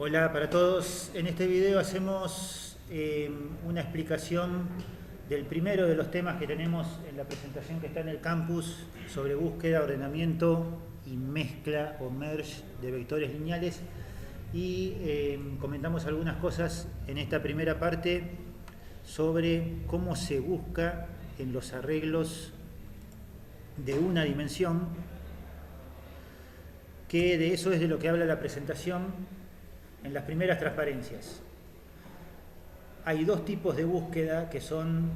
Hola para todos. En este video hacemos una explicación del primero de los temas que tenemos en la presentación que está en el campus sobre búsqueda, ordenamiento y mezcla o merge de vectores lineales y comentamos algunas cosas en esta primera parte sobre cómo se busca en los arreglos de una dimensión, que de eso es de lo que habla la presentación en las primeras transparencias. Hay dos tipos de búsqueda que son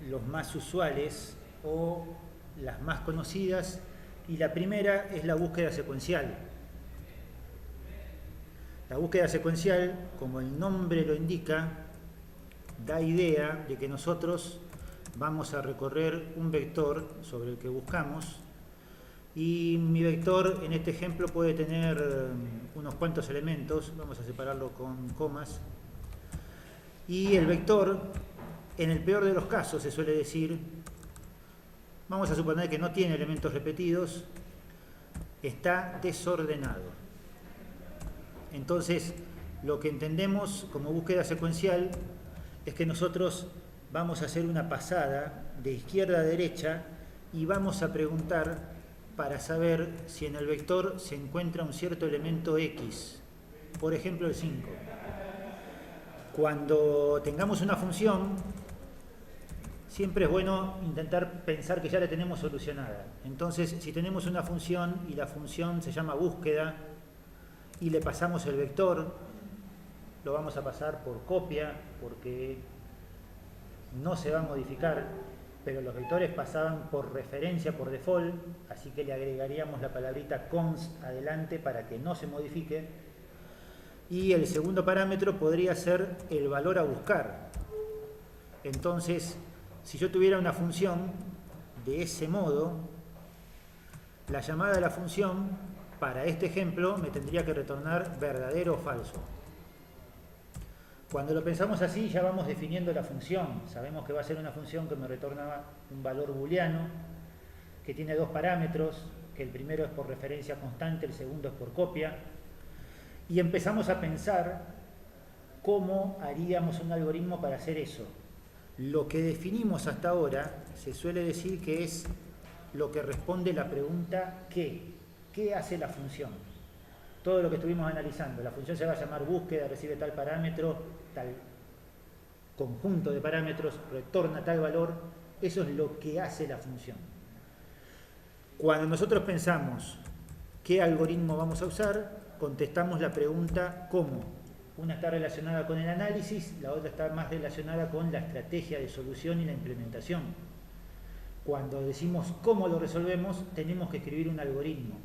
los más usuales o las más conocidas, y la primera es la búsqueda secuencial. La búsqueda secuencial, como el nombre lo indica, da idea de que nosotros vamos a recorrer un vector sobre el que buscamos, y mi vector en este ejemplo puede tener unos cuantos elementos, vamos a separarlo con comas, y el vector, en el peor de los casos se suele decir, vamos a suponer que no tiene elementos repetidos, está desordenado. Entonces, lo que entendemos como búsqueda secuencial es que nosotros vamos a hacer una pasada de izquierda a derecha y vamos a preguntar para saber si en el vector se encuentra un cierto elemento X, por ejemplo el 5. Cuando tengamos una función, siempre es bueno intentar pensar que ya la tenemos solucionada. Entonces, si tenemos una función y la función se llama búsqueda y le pasamos el vector, lo vamos a pasar por copia porque no se va a modificar, pero los vectores pasaban por referencia, por default, así que le agregaríamos la palabrita const adelante para que no se modifique. Y el segundo parámetro podría ser el valor a buscar. Entonces, si yo tuviera una función de ese modo, la llamada de la función, para este ejemplo, me tendría que retornar verdadero o falso. Cuando lo pensamos así, ya vamos definiendo la función. Sabemos que va a ser una función que me retorna un valor booleano, que tiene dos parámetros, que el primero es por referencia constante, el segundo es por copia. Y empezamos a pensar cómo haríamos un algoritmo para hacer eso. Lo que definimos hasta ahora se suele decir que es lo que responde la pregunta ¿qué? ¿Qué hace la función? Todo lo que estuvimos analizando. La función se va a llamar búsqueda, recibe tal parámetro, tal conjunto de parámetros, retorna tal valor. Eso es lo que hace la función. Cuando nosotros pensamos qué algoritmo vamos a usar, contestamos la pregunta ¿cómo? Una está relacionada con el análisis, la otra está más relacionada con la estrategia de solución y la implementación. Cuando decimos cómo lo resolvemos, tenemos que escribir un algoritmo.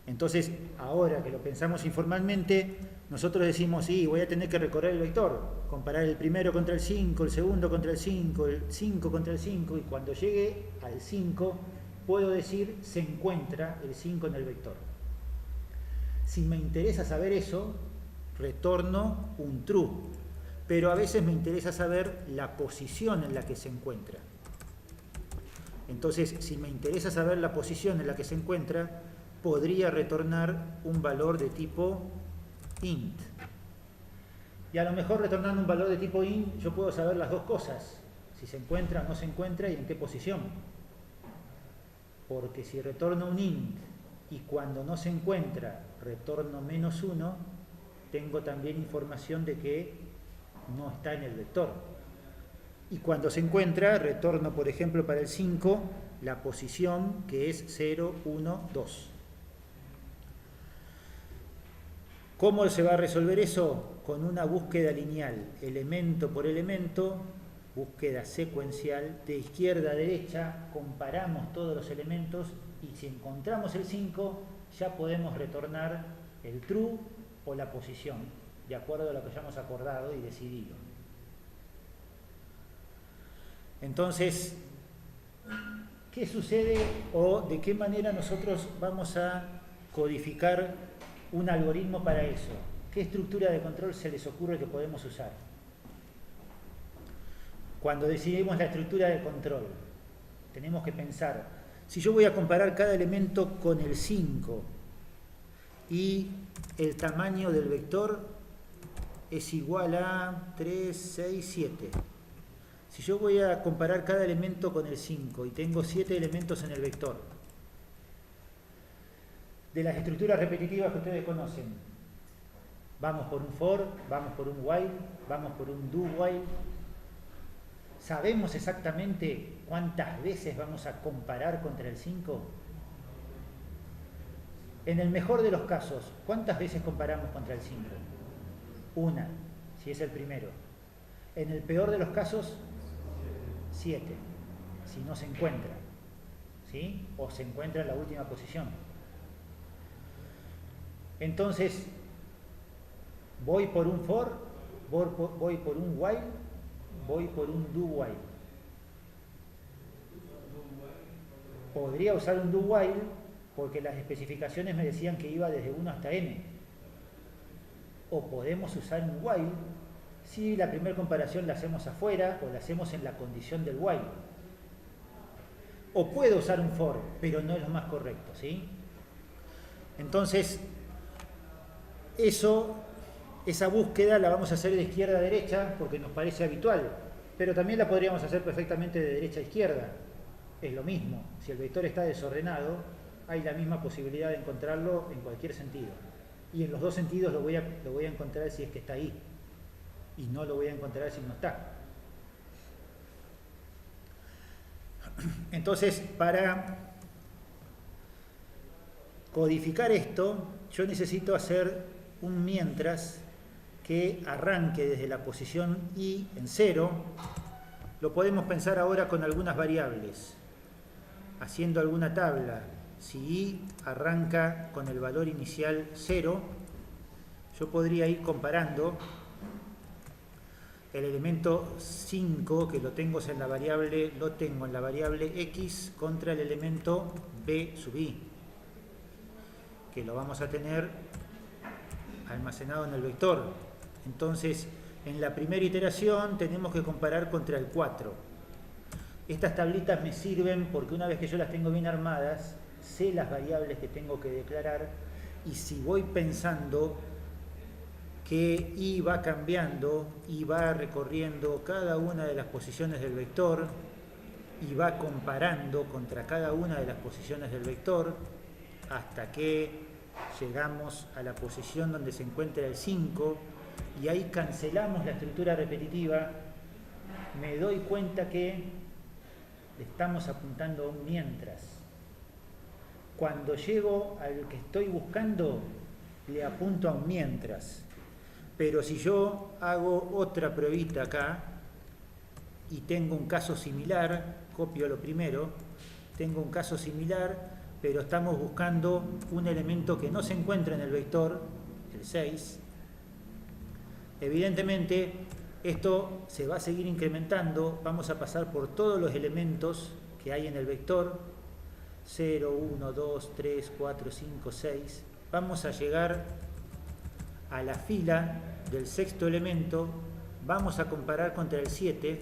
Entonces, ahora que lo pensamos informalmente, nosotros decimos, sí, voy a tener que recorrer el vector, comparar el primero contra el 5, el segundo contra el 5, el 5 contra el 5, y cuando llegue al 5, puedo decir, se encuentra el 5 en el vector. Si me interesa saber eso, retorno un true, pero a veces me interesa saber la posición en la que se encuentra. Entonces, si me interesa saber la posición en la que se encuentra, podría retornar un valor de tipo int. Y a lo mejor retornando un valor de tipo int, yo puedo saber las dos cosas, si se encuentra o no se encuentra y en qué posición. Porque si retorno un int y cuando no se encuentra retorno -1, tengo también información de que no está en el vector. Y cuando se encuentra, retorno, por ejemplo, para el 5, la posición que es 0, 1, 2. ¿Cómo se va a resolver eso? Con una búsqueda lineal, elemento por elemento, búsqueda secuencial, de izquierda a derecha, comparamos todos los elementos y si encontramos el 5, ya podemos retornar el true o la posición, de acuerdo a lo que hayamos acordado y decidido. Entonces, ¿qué sucede o de qué manera nosotros vamos a codificar un algoritmo para eso? ¿Qué estructura de control se les ocurre que podemos usar? Cuando decidimos la estructura de control, tenemos que pensar, si yo voy a comparar cada elemento con el 5 y el tamaño del vector es igual a 3, 6, 7. Si yo voy a comparar cada elemento con el 5 y tengo 7 elementos en el vector, de las estructuras repetitivas que ustedes conocen, vamos por un for, vamos por un while, vamos por un do while. ¿Sabemos exactamente cuántas veces vamos a comparar contra el 5? En el mejor de los casos, ¿cuántas veces comparamos contra el 5? Una, si es el primero. En el peor de los casos, 7, si no se encuentra, ¿sí? O se encuentra en la última posición. Entonces, voy por un for, voy por un while, voy por un do while. Podría usar un do while porque las especificaciones me decían que iba desde 1 hasta n. O podemos usar un while si la primera comparación la hacemos afuera o la hacemos en la condición del while. O puedo usar un for, pero no es lo más correcto, ¿sí? Entonces, esa búsqueda la vamos a hacer de izquierda a derecha porque nos parece habitual, pero también la podríamos hacer perfectamente de derecha a izquierda. Es lo mismo. Si el vector está desordenado, hay la misma posibilidad de encontrarlo en cualquier sentido. Y en los dos sentidos lo voy a encontrar si es que está ahí. Y no lo voy a encontrar si no está. Entonces, para codificar esto, yo necesito hacer un mientras que arranque desde la posición i en 0. Lo podemos pensar ahora con algunas variables, haciendo alguna tabla. Si i arranca con el valor inicial 0, yo podría ir comparando el elemento 5, que lo tengo en la variable x, contra el elemento b sub i, que lo vamos a tener almacenado en el vector. Entonces, en la primera iteración tenemos que comparar contra el 4. Estas tablitas me sirven porque una vez que yo las tengo bien armadas, sé las variables que tengo que declarar, y si voy pensando que i va cambiando y va recorriendo cada una de las posiciones del vector y va comparando contra cada una de las posiciones del vector hasta que llegamos a la posición donde se encuentra el 5 y ahí cancelamos la estructura repetitiva, me doy cuenta que le estamos apuntando a un mientras. Cuando llego al que estoy buscando, le apunto a un mientras. Pero si yo hago otra pruebita acá y tengo un caso similar, copio lo primero, tengo un caso similar, pero estamos buscando un elemento que no se encuentra en el vector, el 6, evidentemente esto se va a seguir incrementando, vamos a pasar por todos los elementos que hay en el vector, 0, 1, 2, 3, 4, 5, 6, vamos a llegar a la fila del sexto elemento, vamos a comparar contra el 7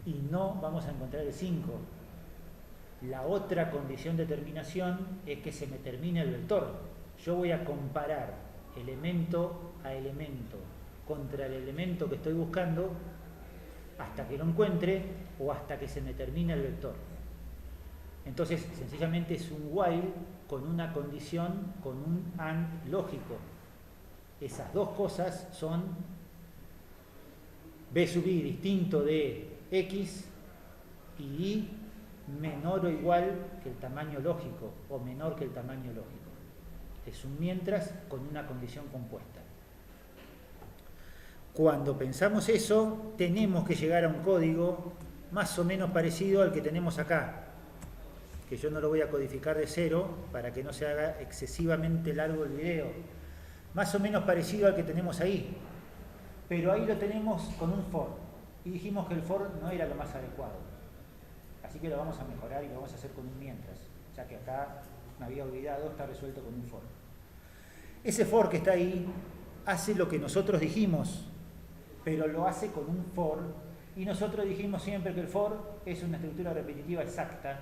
y no vamos a encontrar el 5. La otra condición de terminación es que se me termine el vector. Yo voy a comparar elemento a elemento contra el elemento que estoy buscando hasta que lo encuentre o hasta que se me termine el vector. Entonces, sencillamente es un while con una condición, con un AND lógico. Esas dos cosas son b sub i distinto de x y i menor o igual que el tamaño lógico o menor que el tamaño lógico. Es un mientras con una condición compuesta. Cuando pensamos eso, tenemos que llegar a un código más o menos parecido al que tenemos acá, que yo no lo voy a codificar de cero para que no se haga excesivamente largo el video. Más o menos parecido al que tenemos ahí, pero ahí lo tenemos con un for, y dijimos que el for no era lo más adecuado, así que lo vamos a mejorar y lo vamos a hacer con un mientras, ya que acá me había olvidado, está resuelto con un for. Ese for que está ahí hace lo que nosotros dijimos, pero lo hace con un for, y nosotros dijimos siempre que el for es una estructura repetitiva exacta,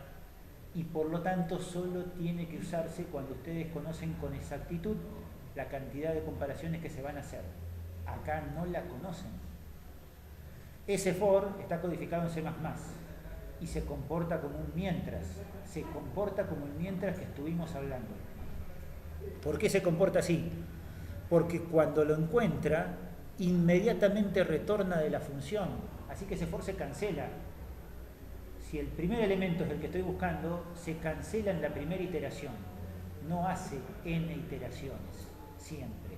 y por lo tanto solo tiene que usarse cuando ustedes conocen con exactitud la cantidad de comparaciones que se van a hacer. Acá no la conocen. Ese for está codificado en C++ y se comporta como un mientras. Se comporta como el mientras que estuvimos hablando. ¿Por qué se comporta así? Porque cuando lo encuentra, inmediatamente retorna de la función. Así que ese for se cancela. Si el primer elemento es el que estoy buscando, se cancela en la primera iteración. No hace n iteraciones, siempre.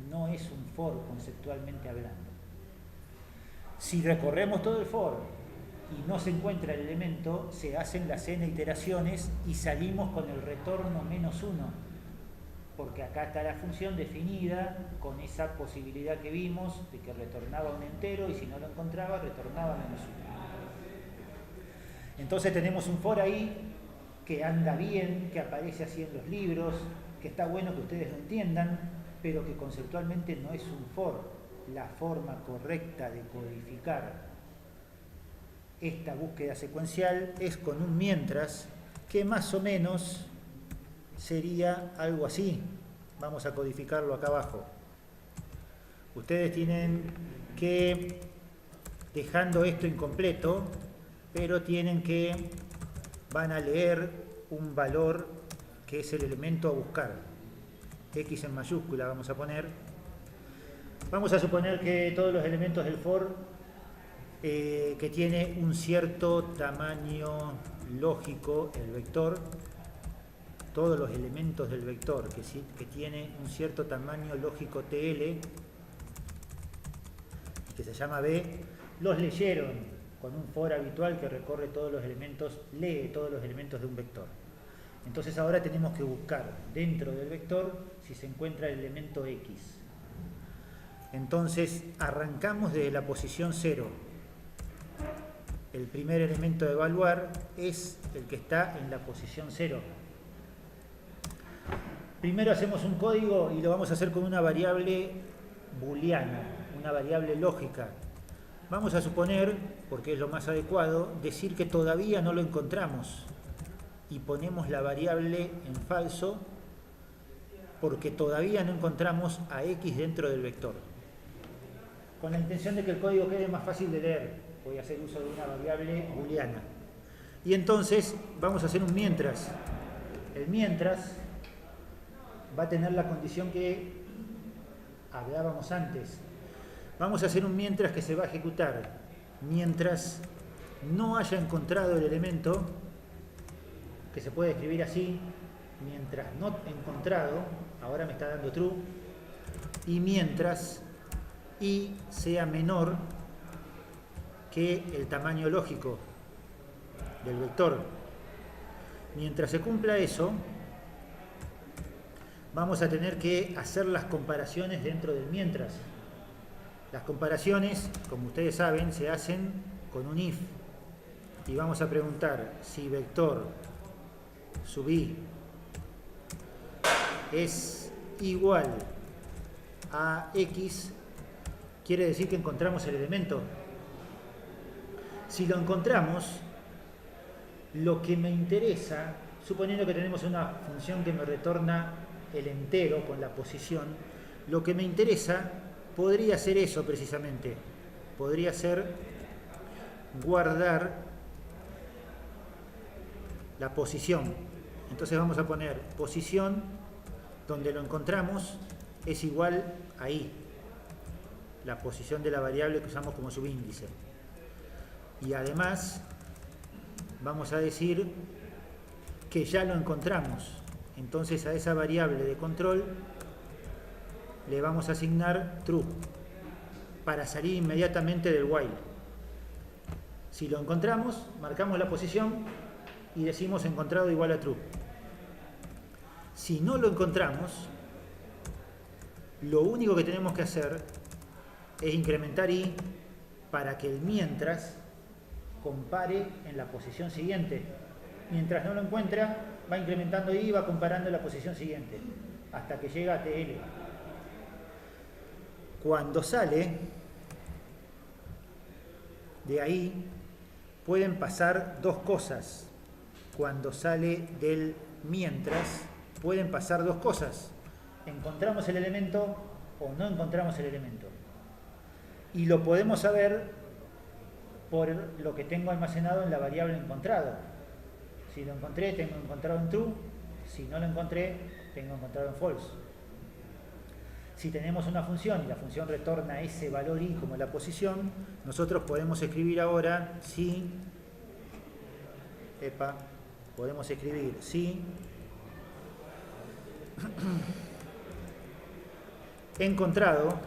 No es un for conceptualmente hablando. Si recorremos todo el for y no se encuentra el elemento, se hacen las n iteraciones y salimos con el retorno -1, porque acá está la función definida con esa posibilidad que vimos de que retornaba un entero y si no lo encontraba, retornaba -1. Entonces tenemos un for ahí que anda bien, que aparece así en los libros, que está bueno que ustedes lo entiendan, pero que conceptualmente no es un for. La forma correcta de codificar esta búsqueda secuencial es con un mientras, que más o menos sería algo así. Vamos a codificarlo acá abajo. Ustedes tienen que, dejando esto incompleto, pero tienen que, van a leer un valor que es el elemento a buscar. X en mayúscula vamos a poner. Vamos a suponer que todos los elementos del for, que tiene un cierto tamaño lógico, el vector, todos los elementos del vector que tiene un cierto tamaño lógico TL, que se llama B, los leyeron con un for habitual que recorre todos los elementos, lee todos los elementos de un vector. Entonces ahora tenemos que buscar dentro del vector si se encuentra el elemento X. Entonces arrancamos desde la posición 0. El primer elemento a evaluar es el que está en la posición 0. Primero hacemos un código y lo vamos a hacer con una variable booleana, una variable lógica. Vamos a suponer, porque es lo más adecuado, decir que todavía no lo encontramos y ponemos la variable en falso porque todavía no encontramos a X dentro del vector. Con la intención de que el código quede más fácil de leer, voy a hacer uso de una variable booleana. Y entonces vamos a hacer un mientras. El mientras va a tener la condición que hablábamos antes. Vamos a hacer un mientras que se va a ejecutar mientras no haya encontrado el elemento, que se puede escribir así, mientras no encontrado, ahora me está dando true, y mientras y sea menor que el tamaño lógico del vector. Mientras se cumpla eso, vamos a tener que hacer las comparaciones dentro del mientras. Las comparaciones, como ustedes saben, se hacen con un if. Y vamos a preguntar si vector sub i es igual a x, quiere decir que encontramos el elemento. Si lo encontramos, lo que me interesa, suponiendo que tenemos una función que me retorna el entero con la posición, lo que me interesa podría ser eso precisamente. Podría ser guardar la posición. Entonces vamos a poner posición donde lo encontramos es igual a i, la posición de la variable que usamos como subíndice. Y además vamos a decir que ya lo encontramos. Entonces a esa variable de control le vamos a asignar true para salir inmediatamente del while. Si lo encontramos, marcamos la posición y decimos encontrado igual a true. Si no lo encontramos, lo único que tenemos que hacer es incrementar i para que el mientras compare en la posición siguiente. Mientras no lo encuentra, va incrementando i y va comparando en la posición siguiente hasta que llega a TL. Cuando sale de ahí, pueden pasar dos cosas. cuando sale del mientras, pueden pasar dos cosas. Encontramos el elemento o no encontramos el elemento. Y lo podemos saber por lo que tengo almacenado en la variable encontrado. Si lo encontré, tengo encontrado en true. Si no lo encontré, tengo encontrado en false. Si tenemos una función y la función retorna ese valor i como la posición, nosotros podemos escribir ahora si podemos escribir si encontrado,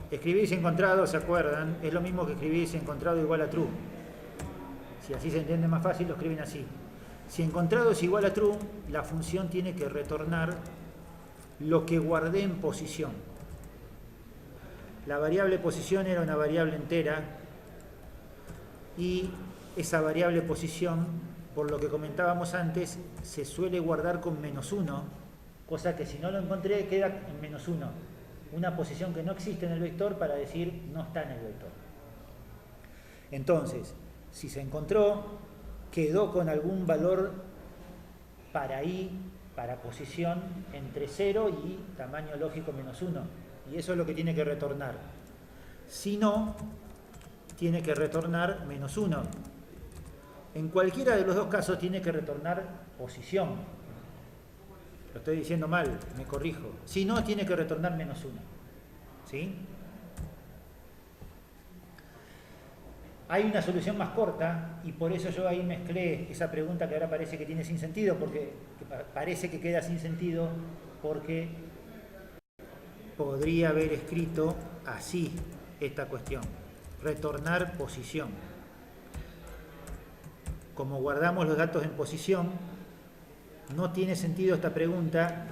escribir si encontrado, ¿se acuerdan? Es lo mismo que escribir si encontrado igual a true. Si así se entiende más fácil, lo escriben así. Si encontrado es igual a true, la función tiene que retornar lo que guardé en posición. La variable posición era una variable entera y esa variable posición, por lo que comentábamos antes, se suele guardar con -1, cosa que si no lo encontré queda en -1. Una posición que no existe en el vector para decir no está en el vector. Entonces, si se encontró, quedó con algún valor para i, para posición, entre 0 y tamaño lógico -1. Y eso es lo que tiene que retornar. Si no, tiene que retornar -1. En cualquiera de los dos casos tiene que retornar posición. Lo estoy diciendo mal, me corrijo. Si no, tiene que retornar -1. ¿Sí? Hay una solución más corta y por eso yo ahí mezclé esa pregunta que ahora parece que tiene sin sentido, porque parece que queda sin sentido porque podría haber escrito así esta cuestión: retornar posición. Como guardamos los datos en posición, no tiene sentido esta pregunta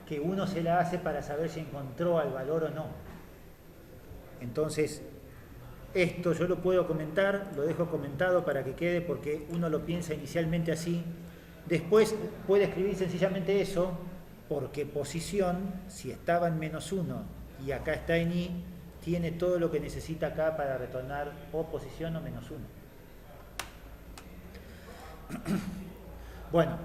que uno se la hace para saber si encontró al valor o no. Entonces, esto yo lo puedo comentar, lo dejo comentado para que quede, porque uno lo piensa inicialmente así. Después puede escribir sencillamente eso, porque posición, si estaba en -1 y acá está en i, tiene todo lo que necesita acá para retornar o posición o -1. Bueno,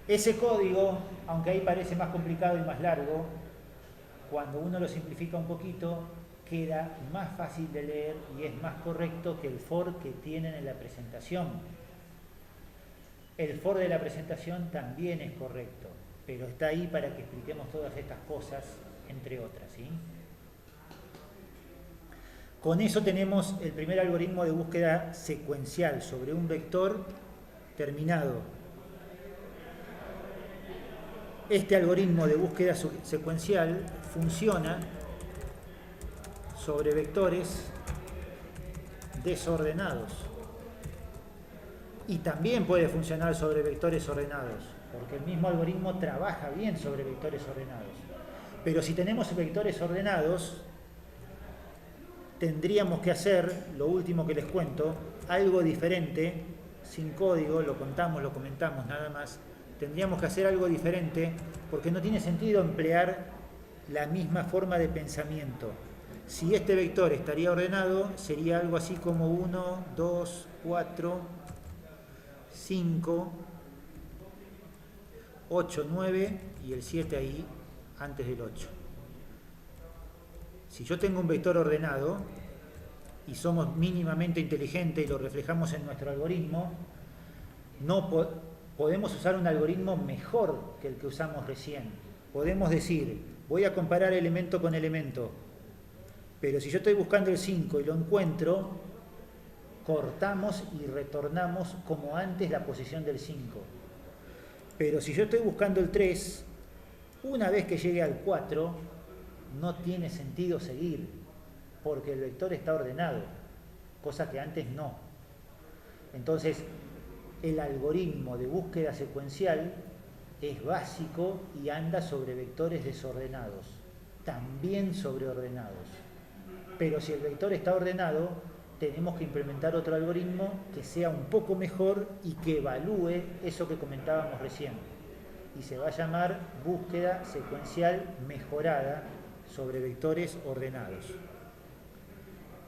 ese código, aunque ahí parece más complicado y más largo, cuando uno lo simplifica un poquito, queda más fácil de leer y es más correcto que el for que tienen en la presentación. El for de la presentación también es correcto, pero está ahí para que expliquemos todas estas cosas, entre otras, ¿sí? Con eso tenemos el primer algoritmo de búsqueda secuencial sobre un vector terminado. Este algoritmo de búsqueda secuencial funciona sobre vectores desordenados y también puede funcionar sobre vectores ordenados, porque el mismo algoritmo trabaja bien sobre vectores ordenados. Pero si tenemos vectores ordenados, tendríamos que hacer, lo último que les cuento, algo diferente, sin código, lo contamos, lo comentamos nada más. Tendríamos que hacer algo diferente porque no tiene sentido emplear la misma forma de pensamiento. Si este vector estaría ordenado, sería algo así como 1, 2, 4, 5, 8, 9 y el 7 ahí antes del 8. Si yo tengo un vector ordenado y somos mínimamente inteligentes y lo reflejamos en nuestro algoritmo, podemos usar un algoritmo mejor que el que usamos recién. Podemos decir, voy a comparar elemento con elemento, pero si yo estoy buscando el 5 y lo encuentro, cortamos y retornamos como antes la posición del 5. Pero si yo estoy buscando el 3, una vez que llegue al 4, no tiene sentido seguir, porque el vector está ordenado, cosa que antes no. Entonces, el algoritmo de búsqueda secuencial es básico y anda sobre vectores desordenados, también sobre ordenados. Pero si el vector está ordenado, tenemos que implementar otro algoritmo que sea un poco mejor y que evalúe eso que comentábamos recién. Y se va a llamar búsqueda secuencial mejorada sobre vectores ordenados.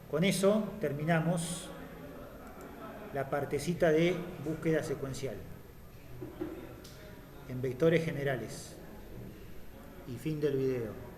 Con eso terminamos la partecita de búsqueda secuencial en vectores generales. Y fin del video.